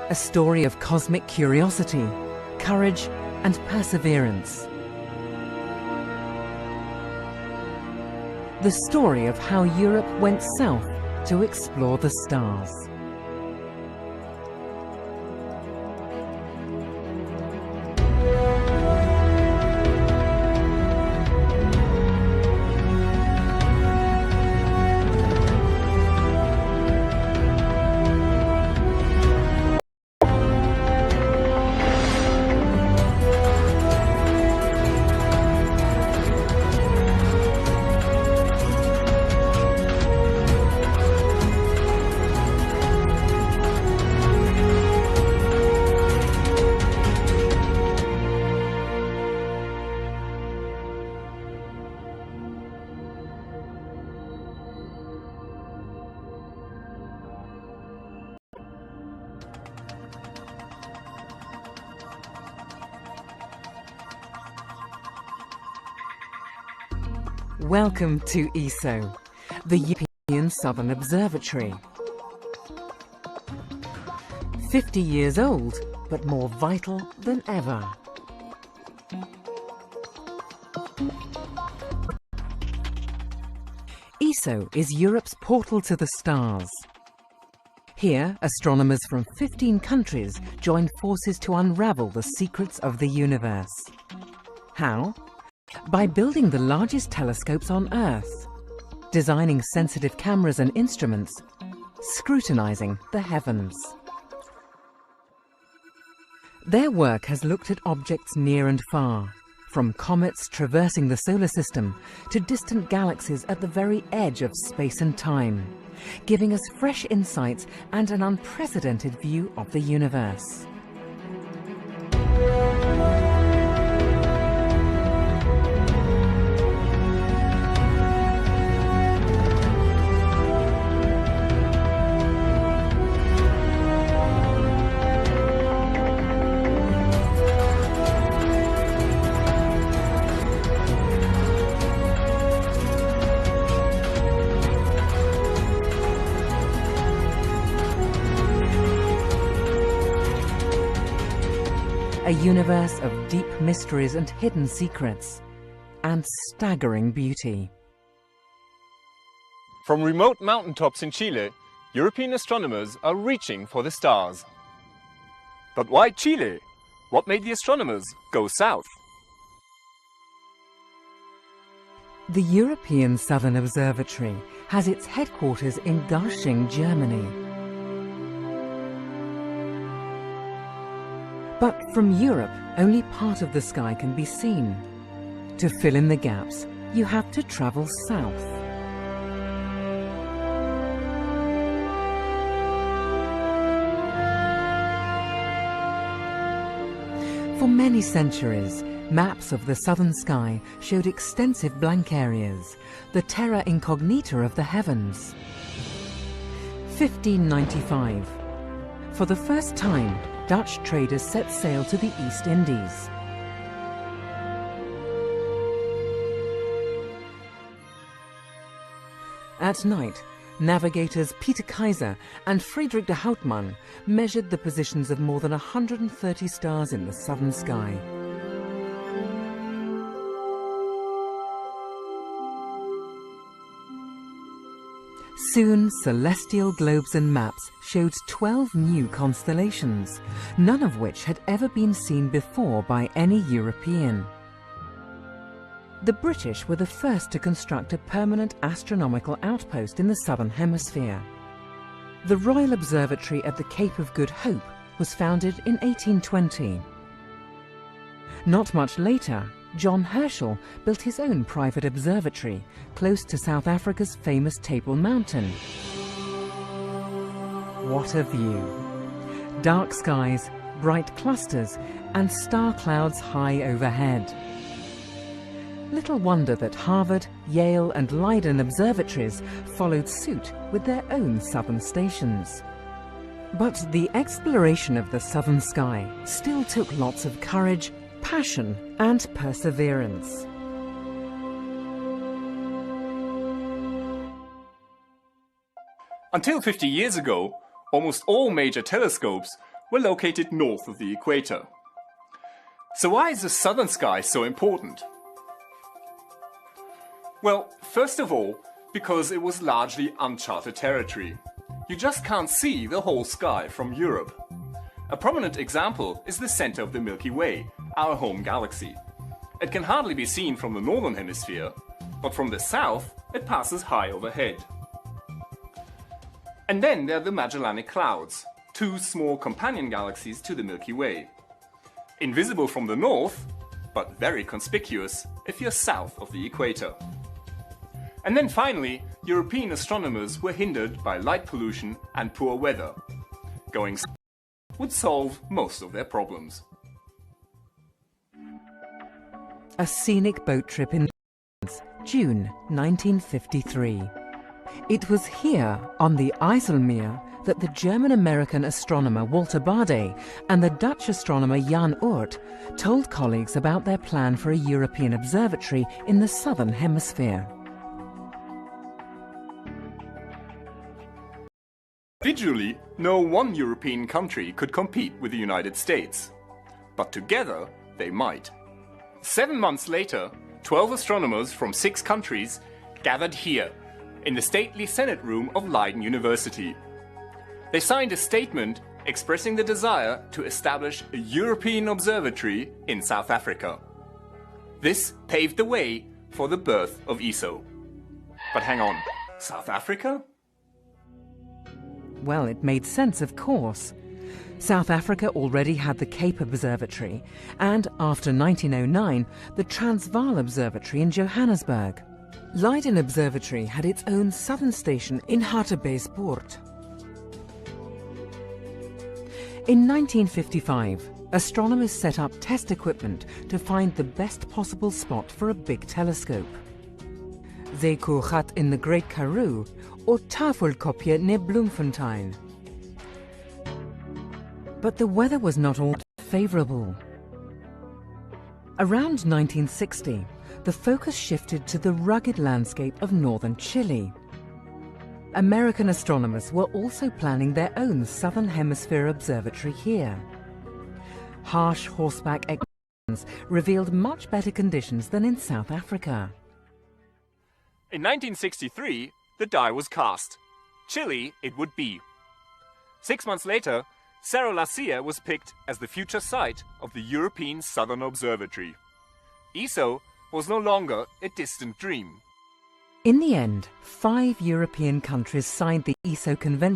A story of cosmic curiosity, courage and perseverance. The story of how Europe went south to explore the stars. Welcome to ESO, the European Southern Observatory. 50 years old, but more vital than ever. ESO is Europe's portal to the stars. Here, astronomers from 15 countries join forces to unravel the secrets of the universe. How? By building the largest telescopes on Earth, designing sensitive cameras and instruments, scrutinizing the heavens. Their work has looked at objects near and far, from comets traversing the solar system to distant galaxies at the very edge of space and time, giving us fresh insights and an unprecedented view of the universe. A universe of deep mysteries and hidden secrets, and staggering beauty. From remote mountaintops in Chile, European astronomers are reaching for the stars. But why Chile? What made the astronomers go south? The European Southern Observatory has its headquarters in Garching, Germany. But from Europe, only part of the sky can be seen. To fill in the gaps, you have to travel south. For many centuries, maps of the southern sky showed extensive blank areas, the terra incognita of the heavens. 1595. For the first time, Dutch traders set sail to the East Indies. At night, navigators Peter Kaiser and Friedrich de Houtman measured the positions of more than 130 stars in the southern sky. Soon, celestial globes and maps showed 12 new constellations, none of which had ever been seen before by any European. The British were the first to construct a permanent astronomical outpost in the southern hemisphere. The Royal Observatory at the Cape of Good Hope was founded in 1820. Not much later, John Herschel built his own private observatory close to South Africa's famous Table Mountain. What a view! Dark skies, bright clusters, and star clouds high overhead. Little wonder that Harvard, Yale, and Leiden observatories followed suit with their own southern stations. But the exploration of the southern sky still took lots of courage, passion, and perseverance. Until 50 years ago, almost all major telescopes were located north of the equator. So why is the southern sky so important? Well, first of all, because it was largely uncharted territory. You just can't see the whole sky from Europe. A prominent example is the center of the Milky Way, our home galaxy. It can hardly be seen from the northern hemisphere, but from the south it passes high overhead. And then there are the Magellanic Clouds, two small companion galaxies to the Milky Way. Invisible from the north, but very conspicuous if you're south of the equator. And then finally, European astronomers were hindered by light pollution and poor weather. Going south would solve most of their problems. A scenic boat trip in June 1953. It was here, on the IJsselmeer, that the German-American astronomer Walter Baade and the Dutch astronomer Jan Oort told colleagues about their plan for a European observatory in the southern hemisphere. Individually, no one European country could compete with the United States. But together, they might. 7 months later, 12 astronomers from 6 countries gathered here, in the stately Senate room of Leiden University. They signed a statement expressing the desire to establish a European observatory in South Africa. This paved the way for the birth of ESO. But hang on, South Africa? Well, it made sense, of course. South Africa already had the Cape Observatory and, after 1909, the Transvaal Observatory in Johannesburg. Leiden Observatory had its own southern station in Hartbeespoort. In 1955, astronomers set up test equipment to find the best possible spot for a big telescope. Zeekoegat in the Great Karoo, or Tafelkopje near Bloemfontein. But the weather was not all favourable. Around 1960, the focus shifted to the rugged landscape of northern Chile. American astronomers were also planning their own Southern Hemisphere observatory here. Harsh horseback conditions revealed much better conditions than in South Africa. In 1963, the die was cast. Chile it would be. 6 months later, Cerro La Silla was picked as the future site of the European Southern Observatory. ESO was no longer a distant dream. In the end, 5 European countries signed the ESO Convention